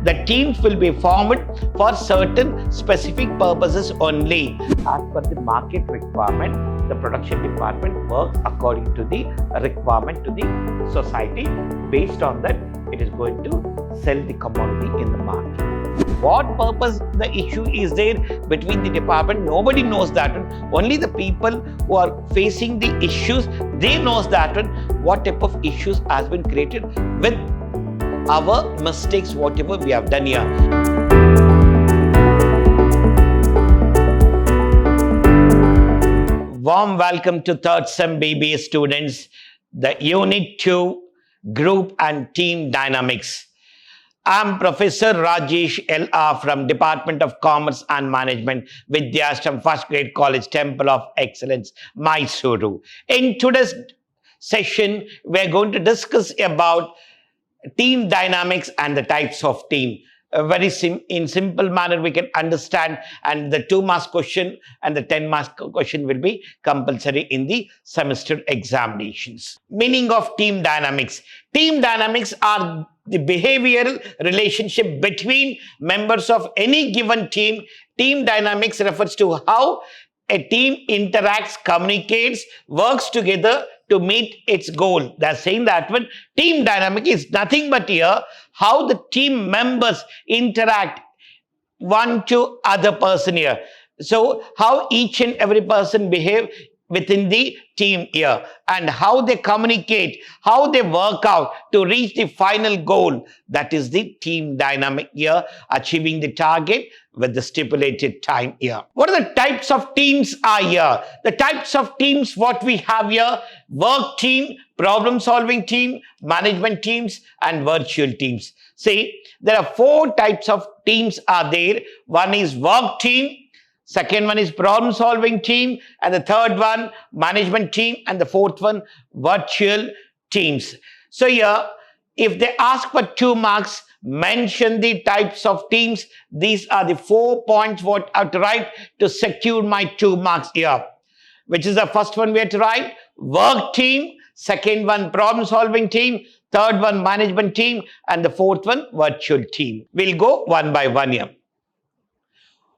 The teams will be formed for certain specific purposes only. As per the market requirement, the production department works according to the requirement to the society. Based on that, it is going to sell the commodity in the market. What purpose the issue is there between the department, nobody knows that one. Only the people who are facing the issues, they knows that one, what type of issues has been created with our mistakes, whatever we have done here. Warm welcome to third sem B.Ba students, the Unit 2 Group and Team Dynamics. I'm Professor Rajesh L.R. from Department of Commerce and Management, Vidhyaashram, First Grade College, Temple of Excellence, MYSURU. In today's session, we're going to discuss about team dynamics and the types of team. In simple manner we can understand, and the 2 marks question and the 10 marks question will be compulsory in the semester examinations. Meaning of team dynamics. Team dynamics are the behavioral relationship between members of any given team. Team dynamics refers to how a team interacts, communicates, works together to meet its goal. They're saying that when team dynamic is nothing but here, how the team members interact one to other person here. So how each and every person behave within the team here, and how they communicate, how they work out to reach the final goal. That is the team dynamic here, achieving the target with the stipulated time here. What are the types of teams are here? The types of teams what we have here: work team, problem solving team, management teams, and virtual teams. See, there are 4 types of teams are there. One is work team, second one is problem solving team, and the third one management team, and the fourth one virtual teams. So here, if they ask for 2 marks, mention the types of teams. These are the 4 points what I have to write to secure my 2 marks here. Which is the first one we have to write? Work team, second one problem solving team, third one management team, and the fourth one virtual team. We'll go one by one here.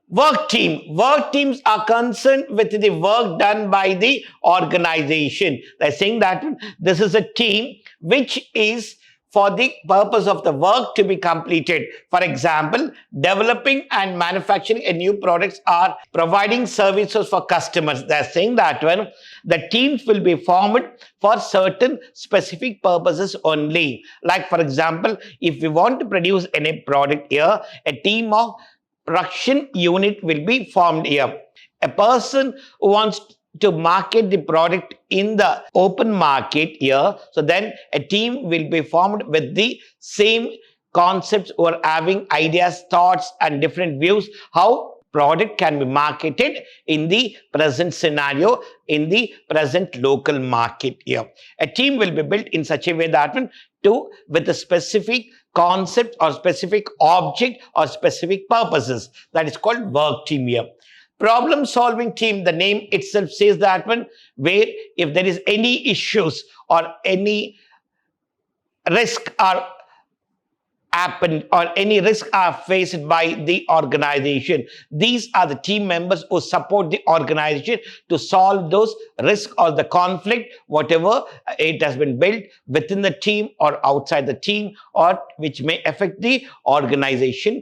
Work team. Work teams are concerned with the work done by the organization. They're saying that this is a team which is for the purpose of the work to be completed. For example, developing and manufacturing a new products or providing services for customers. They're saying that when the teams will be formed for certain specific purposes only. Like for example, if we want to produce any product here, a team of production unit will be formed here. A person who wants to market the product in the open market here, so then a team will be formed with the same concepts or having ideas, thoughts, and different views how product can be marketed in the present scenario, in the present local market here. A team will be built in such a way that with a specific concept or specific object or specific purposes. That is called work team here. Problem solving team, the name itself says that one, where if there is any issues or any risk are happened or any risk are faced by the organization, these are the team members who support the organization to solve those risks or the conflict, whatever it has been built within the team or outside the team, or which may affect the organization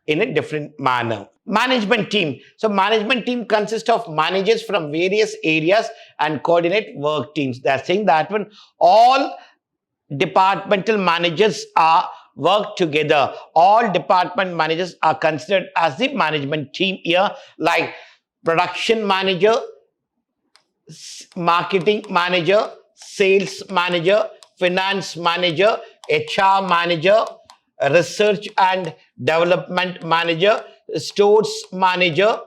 in a different manner. Management team. So management team consists of managers from various areas and coordinate work teams. They are saying that when all departmental managers are work together, all department managers are considered as the management team here, like production manager, marketing manager, sales manager, finance manager, HR manager, research and development manager, stores manager,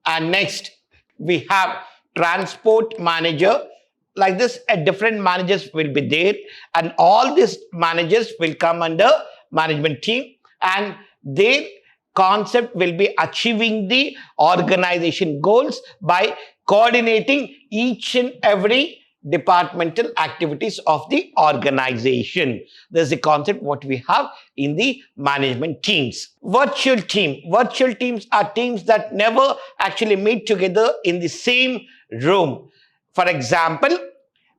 and next we have transport manager. Like this, different managers will be there, and all these managers will come under management team, and their concept will be achieving the organization goals by coordinating each and every departmental activities of the organization. There's a concept what we have in the management teams. Virtual team. Virtual teams are teams that never actually meet together in the same room. For example,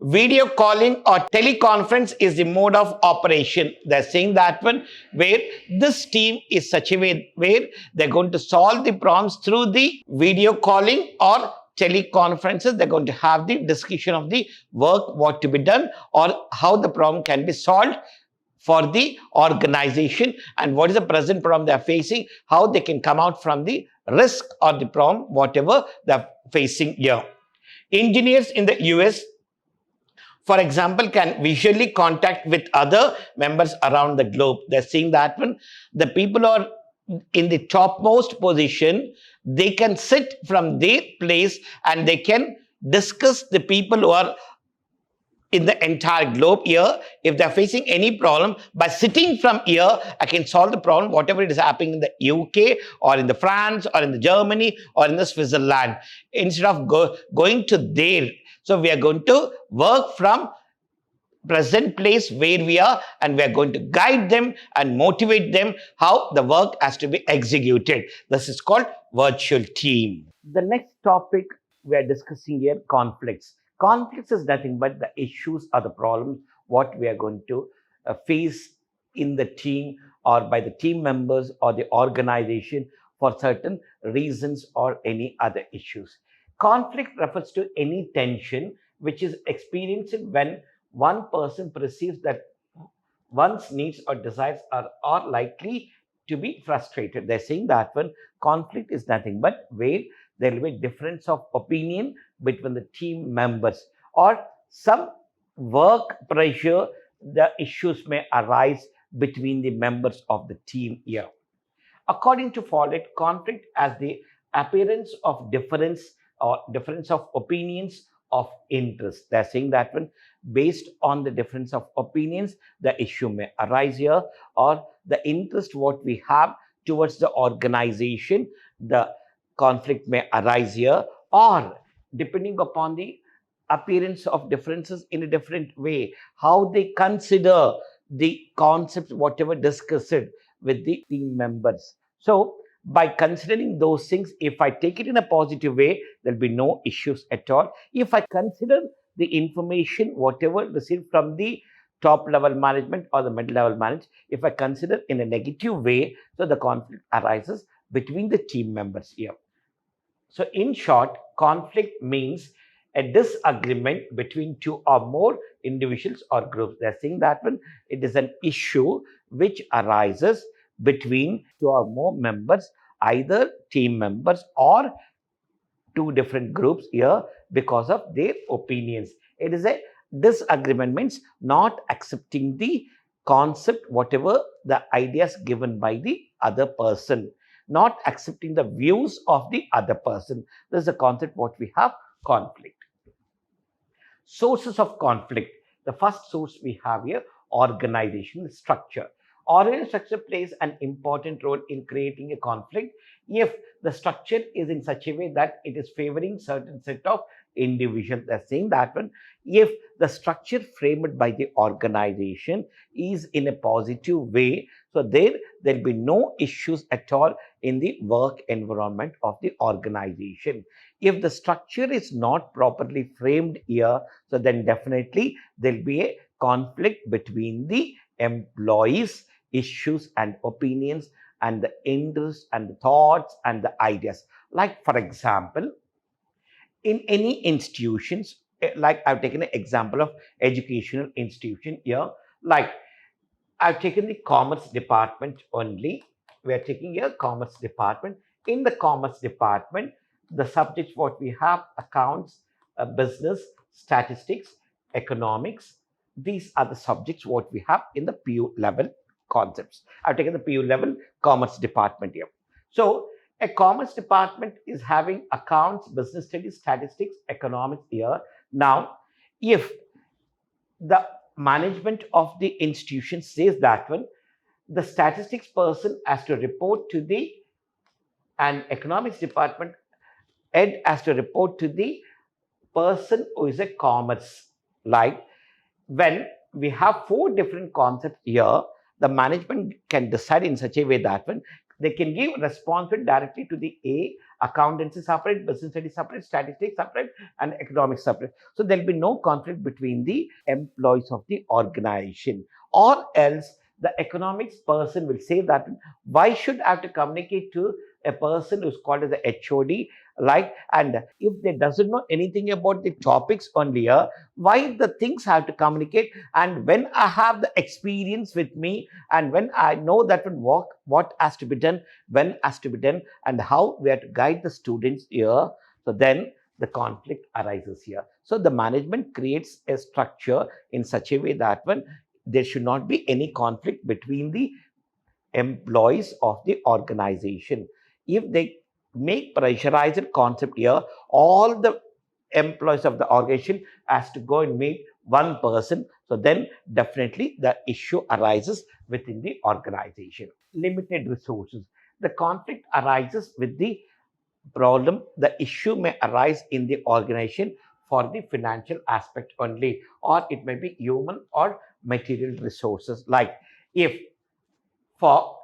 video calling or teleconference is the mode of operation. They're saying that one where this team is such a way where they're going to solve the problems through the video calling or teleconferences. They're going to have the discussion of the work, what to be done, or how the problem can be solved for the organization and what is the present problem they're facing, how they can come out from the risk or the problem, whatever they're facing here. Engineers in the US, for example, can visually contact with other members around the globe. They're seeing that when the people are in the topmost position, they can sit from their place and they can discuss the people who are in the entire globe here. If they're facing any problem, by sitting from here, I can solve the problem, whatever it is happening in the UK or in the France or in the Germany or in the Switzerland. Instead of going to there, so we are going to work from present place where we are and we are going to guide them and motivate them how the work has to be executed. This is called virtual team. The next topic we are discussing here, conflicts. Conflicts is nothing but the issues or the problems what we are going to face in the team or by the team members or the organization for certain reasons or any other issues. Conflict refers to any tension which is experienced when one person perceives that one's needs or desires are likely to be frustrated. They're saying that when conflict is nothing but where there will be difference of opinion between the team members or some work pressure, the issues may arise between the members of the team here. According to Follett, conflict as the appearance of difference or difference of opinions of interest. They're saying that when based on the difference of opinions, the issue may arise here, or the interest what we have towards the organization, the conflict may arise here, or depending upon the appearance of differences in a different way, how they consider the concept, whatever discussed with the team members. So by considering those things, if I take it in a positive way, there'll be no issues at all. If I consider the information, whatever received from the top level management or the middle level management, if I consider in a negative way, so the conflict arises between the team members here. So in short, conflict means a disagreement between two or more individuals or groups. They're saying that when it is an issue which arises between two or more members, either team members or two different groups here because of their opinions. It is a disagreement, means not accepting the concept, whatever the ideas given by the other person, not accepting the views of the other person. This is a concept what we have, conflict. Sources of conflict. The first source we have here, organizational structure. Organizational structure plays an important role in creating a conflict if the structure is in such a way that it is favoring certain set of individuals. They're saying that one, if the structure framed by the organization is in a positive way, so there'll be no issues at all in the work environment of the organization. If the structure is not properly framed here, so then definitely there'll be a conflict between the employees, issues and opinions, and the interests and the thoughts and the ideas. Like for example, in any institutions, like I've taken an example of educational institution here, like I've taken the commerce department only. We are taking here commerce department. In the commerce department, the subjects what we have, accounts, business, statistics, economics. These are the subjects what we have in the PU level concepts. I've taken the PU level commerce department here. So a commerce department is having accounts, business studies, statistics, economics here. Now, if the management of the institution says that one, the statistics person has to report to the, and economics department head has to report to the person who is a commerce Like when we have four different concepts here, the management can decide in such a way that when they can give responsibility directly to the accountancy separate, business studies separate, statistics separate, and economics separate. So there'll be no conflict between the employees of the organization. Or else the economics person will say that why should I have to communicate to a person who's called as the HOD, like, and if they doesn't know anything about the topics only, why the things have to communicate? And when I have the experience with me, and when I know that what has to be done, when has to be done, and how we have to guide the students here, so then the conflict arises here. So the management creates a structure in such a way that when there should not be any conflict between the employees of the organization. If they make pressurized concept here, all the employees of the organization has to go and meet one person. So then definitely the issue arises within the organization. Limited resources. The conflict arises with the problem. The issue may arise in the organization for the financial aspect only, or it may be human or material resources. Like if for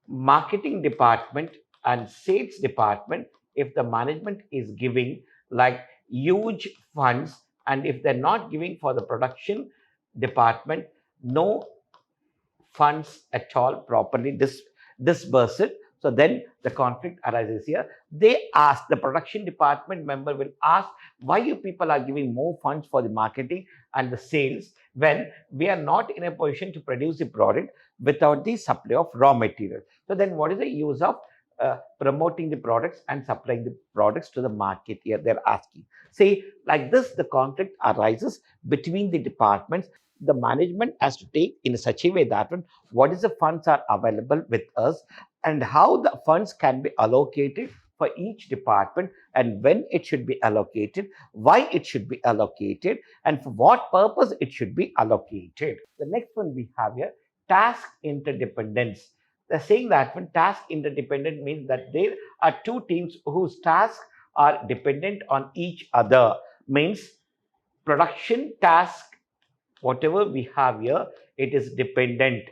marketing department and sales department, if the management is giving like huge funds, and if they're not giving for the production department no funds at all properly disbursed, so then the conflict arises here. They ask, the production department member will ask, why you people are giving more funds for the marketing and the sales when we are not in a position to produce the product without the supply of raw material? So then what is the use of promoting the products and supplying the products to the market here? They're asking. See, like this, the conflict arises between the departments. The management has to take in such a way that what is the funds are available with us, and how the funds can be allocated for each department, and when it should be allocated, why it should be allocated, and for what purpose it should be allocated. The next one we have here, task interdependence. They're saying that when task interdependent means that there are two teams whose tasks are dependent on each other. Means production task, whatever we have here, it is dependent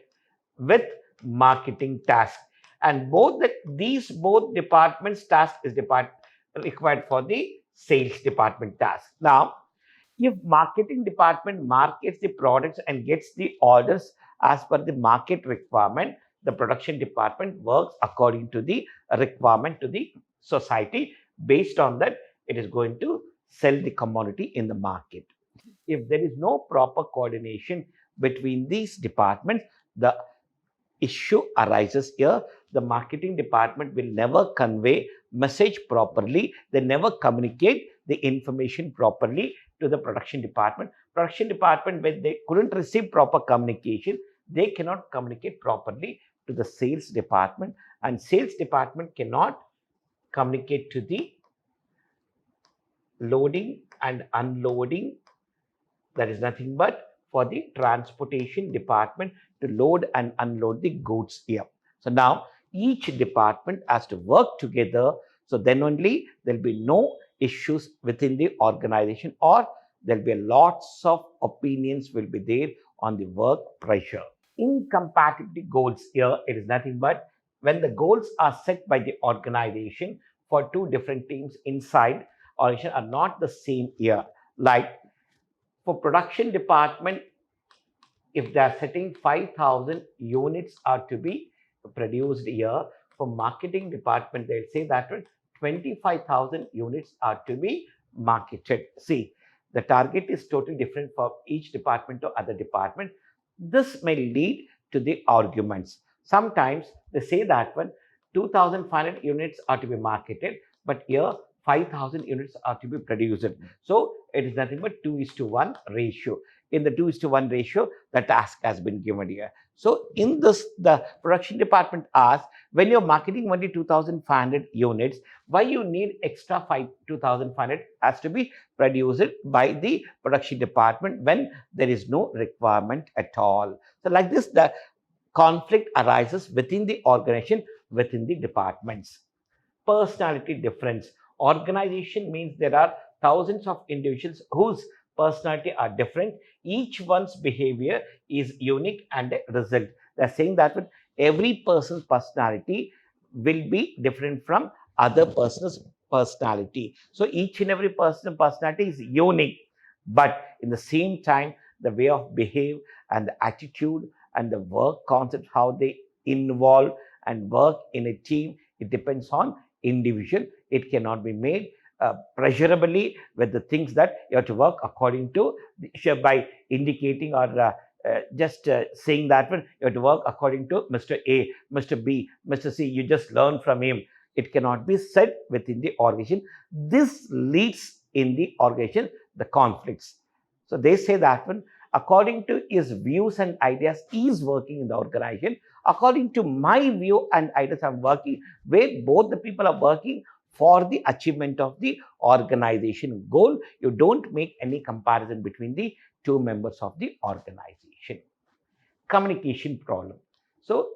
with marketing task, and these both departments task is required for the sales department task. Now if marketing department markets the products and gets the orders as per the market requirement, the production department works according to the requirement to the society. Based on that, it is going to sell the commodity in the market. If there is no proper coordination between these departments, the issue arises here. The marketing department will never convey message properly. They never communicate the information properly to the production department. Production department, when they couldn't receive proper communication, they cannot communicate properly to the sales department, and sales department cannot communicate to the loading and unloading. That is nothing but for the transportation department to load and unload the goods here. So now each department has to work together. So then only there'll be no issues within the organization, or there'll be lots of opinions will be there on the work pressure. Incompatibility goals here, it is nothing but when the goals are set by the organization for two different teams inside organization are not the same here. Like for production department, if they are setting 5,000 units are to be produced here, for marketing department, they'll say that 25,000 units are to be marketed. See, the target is totally different for each department to other department. This may lead to the arguments. Sometimes they say that 2,500 units are to be marketed, but here 5,000 units are to be produced. So it is nothing but 2:1 ratio. In the 2:1 ratio, the task has been given here. So in this, the production department asks, when you're marketing only 2,500 units, why you need extra 2,500 has to be produced by the production department when there is no requirement at all. So like this, the conflict arises within the organization, within the departments. Personality difference. Organization means there are thousands of individuals whose personality are different. Each one's behavior is unique and a result. They're saying that every person's personality will be different from other person's personality. So each and every person's personality is unique, but in the same time, the way of behave and the attitude and the work concept, how they involve and work in a team, it depends on individual. It cannot be made pleasurably with the things that you have to work according to by indicating or just saying that you have to work according to Mr. A, Mr. B, Mr. C. You just learn from him. It cannot be said within the organization. This leads in the organization the conflicts. So they say that according to his views and ideas, he is working in the organization. According to my view and ideas, I'm working, where both the people are working for the achievement of the organization goal. You don't make any comparison between the two members of the organization. Communication problem. So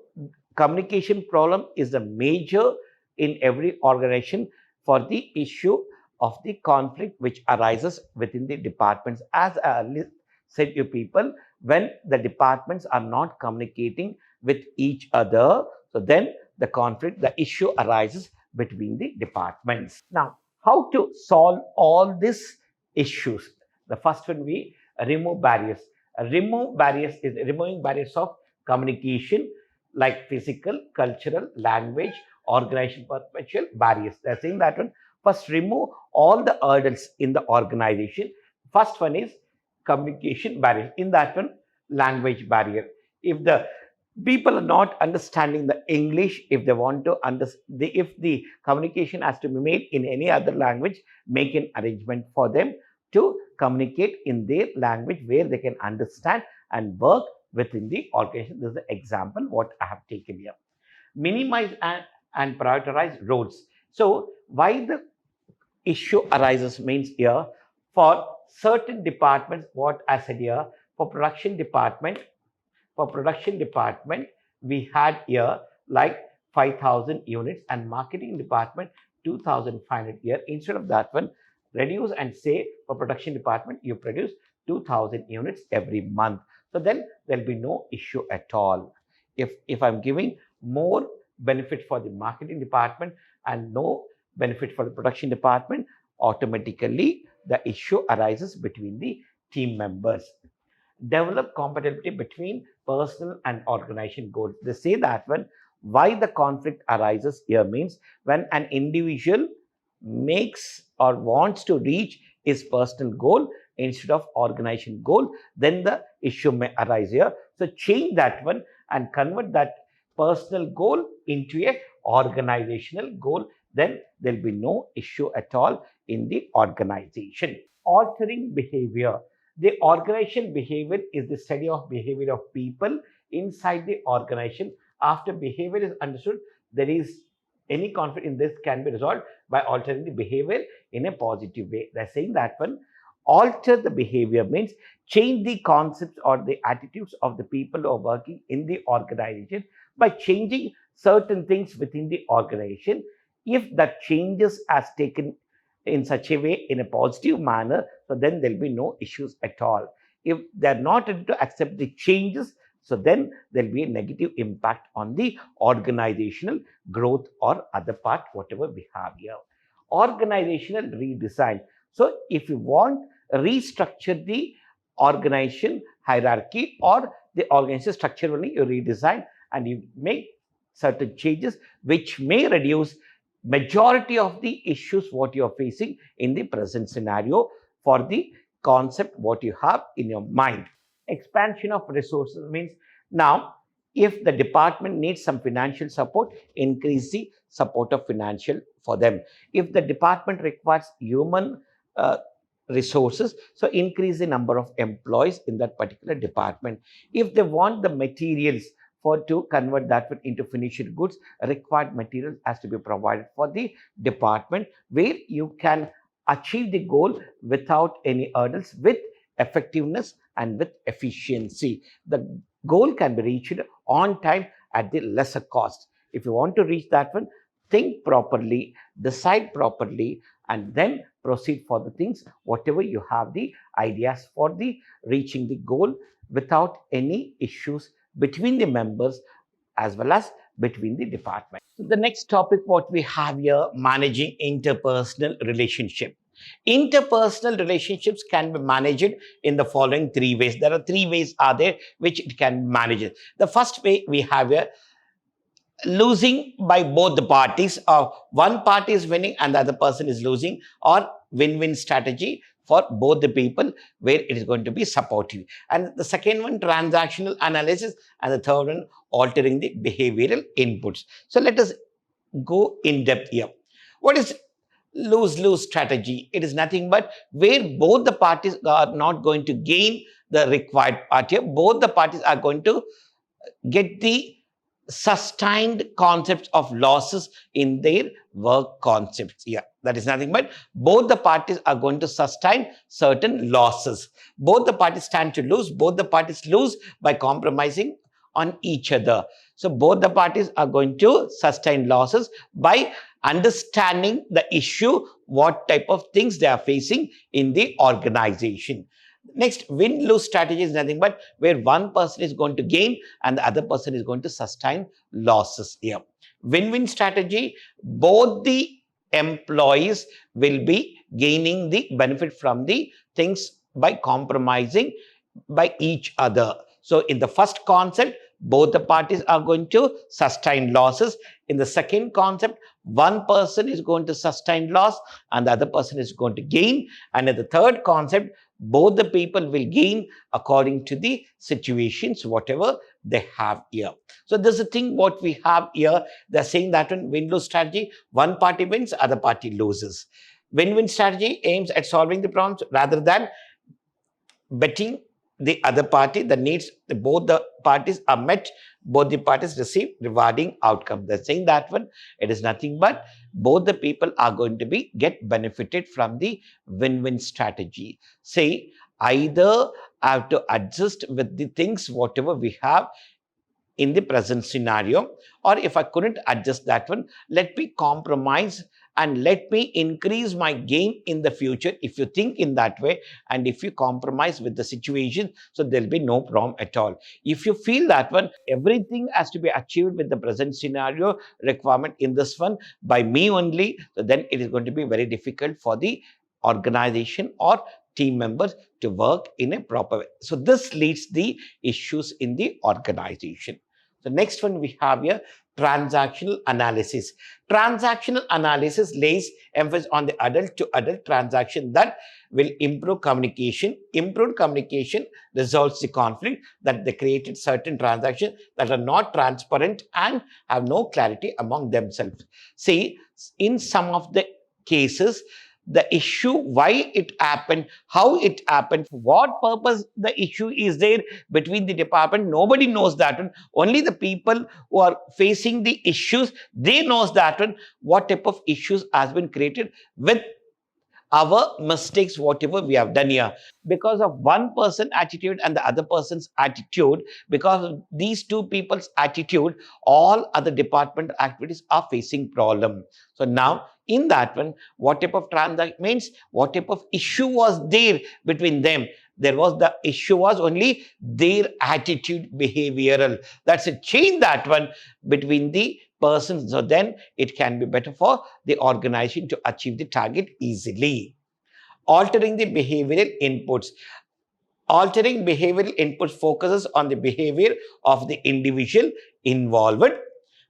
communication problem is a major in every organization for the issue of the conflict which arises within the departments. As I earlier said to people, when the departments are not communicating with each other, so then the conflict, the issue arises between the departments. Now, how to solve all these issues? The first one, we remove barriers. Remove barriers is removing barriers of communication like physical, cultural, language, organization, perpetual barriers. They're saying that one. First, remove all the hurdles in the organization. First one is communication barrier. In that one, language barrier. If the people are not understanding the English, if they want to understand, if the communication has to be made in any other language, make an arrangement for them to communicate in their language where they can understand and work within the organization. This is the example what I have taken here. Minimize and prioritize roles. So why the issue arises means here, for certain departments, what I said here, for production department, we had here like 5,000 units, and marketing department 2,500 here. Instead of that one, reduce and say for production department, you produce 2,000 units every month. So then there'll be no issue at all. If I'm giving more benefit for the marketing department and no benefit for the production department, automatically the issue arises between the team members. Develop compatibility between personal and organization goals. They say that why the conflict arises here means when an individual makes or wants to reach his personal goal instead of organization goal, then the issue may arise here. So change that one and convert that personal goal into a organizational goal, then there'll be no issue at all in the organization. Altering behavior. The organization behavior is the study of behavior of people inside the organization. After behavior is understood, there is any conflict in this can be resolved by altering the behavior in a positive way. They're saying that one, alter the behavior means change the concepts or the attitudes of the people who are working in the organization by changing certain things within the organization. If that changes as taken in such a way in a positive manner, so then there'll be no issues at all. If they're not able to accept the changes, so then there'll be a negative impact on the organizational growth or other part, whatever we have here. Organizational redesign. So if you want restructure the organization hierarchy or the organization structure, only you redesign and you make certain changes which may reduce majority of the issues what you are facing in the present scenario for the concept what you have in your mind. Expansion of resources means now if the department needs some financial support, increase the support of financial for them. If the department requires human resources, so increase the number of employees in that particular department. If they want the materials for to convert that into finished goods, required materials has to be provided for the department where you can achieve the goal without any hurdles, with effectiveness and with efficiency. The goal can be reached on time at the lesser cost. If you want to reach that one, think properly, decide properly, and then proceed for the things, whatever you have the ideas for the reaching the goal without any issues between the members as well as between the department. So the next topic what we have here, managing interpersonal relationship. Interpersonal relationships can be managed in the following three ways. There are three ways are there which it can manage it. The first way we have here, losing by both the parties, or one party is winning and the other person is losing, or win-win strategy for both the people where it is going to be supportive. And the second one, transactional analysis, and the third one, altering the behavioral inputs. So let us go in depth here. What is lose-lose strategy? It is nothing but where both the parties are not going to gain the required part here. Both the parties are going to get the sustained concepts of losses in their work concepts. Yeah, that is nothing but both the parties are going to sustain certain losses. Both the parties stand to lose. Both the parties lose by compromising on each other. So both the parties are going to sustain losses by understanding the issue, what type of things they are facing in the organization. Next, win-lose strategy is nothing but where one person is going to gain and the other person is going to sustain losses here. Win-win strategy, both the employees will be gaining the benefit from the things by compromising by each other. So in the first concept, both the parties are going to sustain losses. In the second concept, one person is going to sustain loss and the other person is going to gain. And in the third concept, both the people will gain according to the situations, whatever they have here. So this is the thing what we have here. They're saying that in win-lose strategy, one party wins, other party loses. Win-win strategy aims at solving the problems rather than betting the other party. The needs, both the parties are met, both the parties receive rewarding outcome. They're saying that one, it is nothing but both the people are going to be get benefited from the win-win strategy. Say, either I have to adjust with the things whatever we have in the present scenario, or if I couldn't adjust that one, let me compromise and let me increase my gain in the future. If you think in that way and if you compromise with the situation, so there'll be no problem at all. If you feel that one, everything has to be achieved with the present scenario requirement in this one by me only, so then it is going to be very difficult for the organization or team members to work in a proper way. So this leads the issues in the organization. The next one we have here, transactional analysis. Transactional analysis lays emphasis on the adult-to-adult transaction that will improve communication. Improved communication resolves the conflict that they created certain transactions that are not transparent and have no clarity among themselves. See, in some of the cases, the issue, why it happened, how it happened, for what purpose the issue is there between the department, nobody knows that one. Only the people who are facing the issues, they knows that one, what type of issues has been created with our mistakes, whatever we have done here. Because of one person's attitude and the other person's attitude, because of these two people's attitude, all other department activities are facing problem. So now, in that one, what type of transaction means, what type of issue was there between them? There was the issue was only their attitude, behavioral. That's a change that one between the persons. So then it can be better for the organization to achieve the target easily. Altering the behavioral inputs. Altering behavioral inputs focuses on the behavior of the individual involved.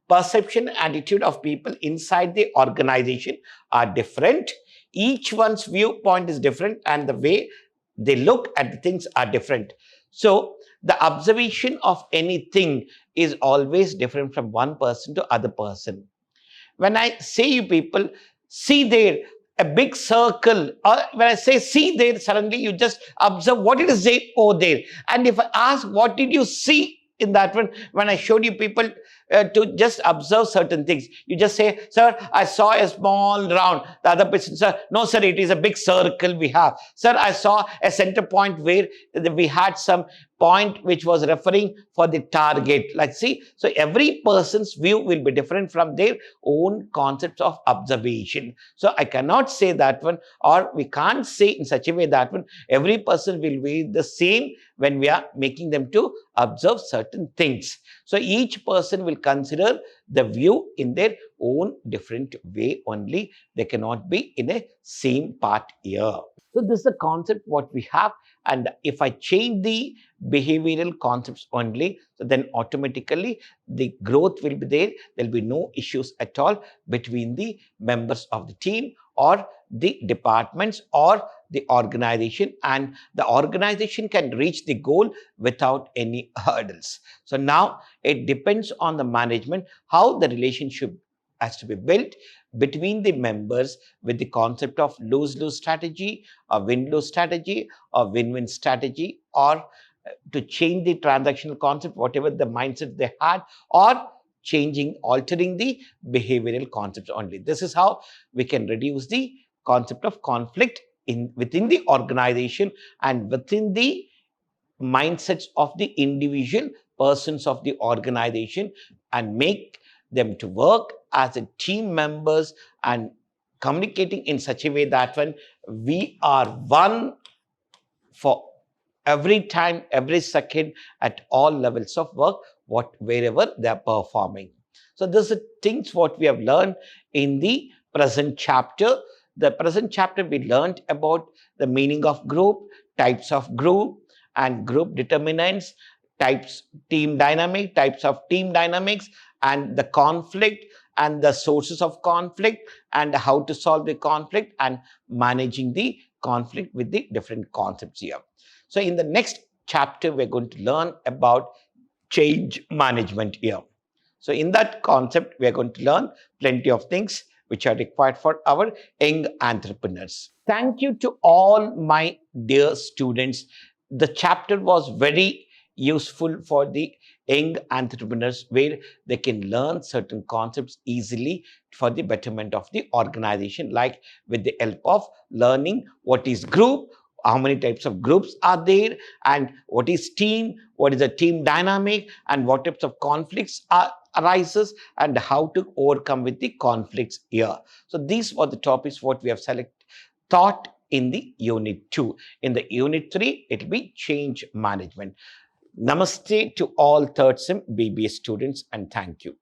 Perception and attitude of people inside the organization are different. Each one's viewpoint is different and the way they look at the things are different. So the observation of anything is always different from one person to other person. When I say you people, see there, a big circle, or when I say see there, suddenly you just observe what it is there over there. And if I ask, what did you see? in that one, when I showed you people to just observe certain things, you just say, sir, I saw a small round. The other person, sir, no, sir, it is a big circle we have. Sir, I saw a center point where we had some point which was referring for the target. Like, see, so every person's view will be different from their own concepts of observation. So I cannot say that one, or we can't say in such a way that one every person will be the same when we are making them to observe certain things. So each person will consider the view in their own different way only. They cannot be in a same part here. So this is the concept what we have. And if I change the behavioral concepts only, so then automatically the growth will be there. There'll be no issues at all between the members of the team or the departments or the organization, and the organization can reach the goal without any hurdles. So now it depends on the management how the relationship has to be built between the members with the concept of lose-lose strategy, or win-lose strategy, or win-win strategy, or to change the transactional concept, whatever the mindset they had, or altering the behavioral concepts only. This is how we can reduce the concept of conflict within the organization and within the mindsets of the individual persons of the organization, and make them to work as a team members and communicating in such a way that when we are one for every time, every second, at all levels of work, wherever they are performing. So this is things what we have learned in the present chapter. The present chapter we learned about the meaning of group, types of group, and group determinants, types of team dynamics, and the conflict and the sources of conflict, and how to solve the conflict, and managing the conflict with the different concepts here. So in the next chapter, we're going to learn about change management here. So in that concept, we're going to learn plenty of things which are required for our young entrepreneurs. Thank you to all my dear students. The chapter was very useful for the young entrepreneurs, where they can learn certain concepts easily for the betterment of the organization, like with the help of learning what is group, how many types of groups are there, and what is team, what is the team dynamic, and what types of conflicts arises, and how to overcome with the conflicts here. So these were the topics what we have taught in the unit 2. In the unit 3, it will be change management. Namaste to all third sem BBA students, and thank you.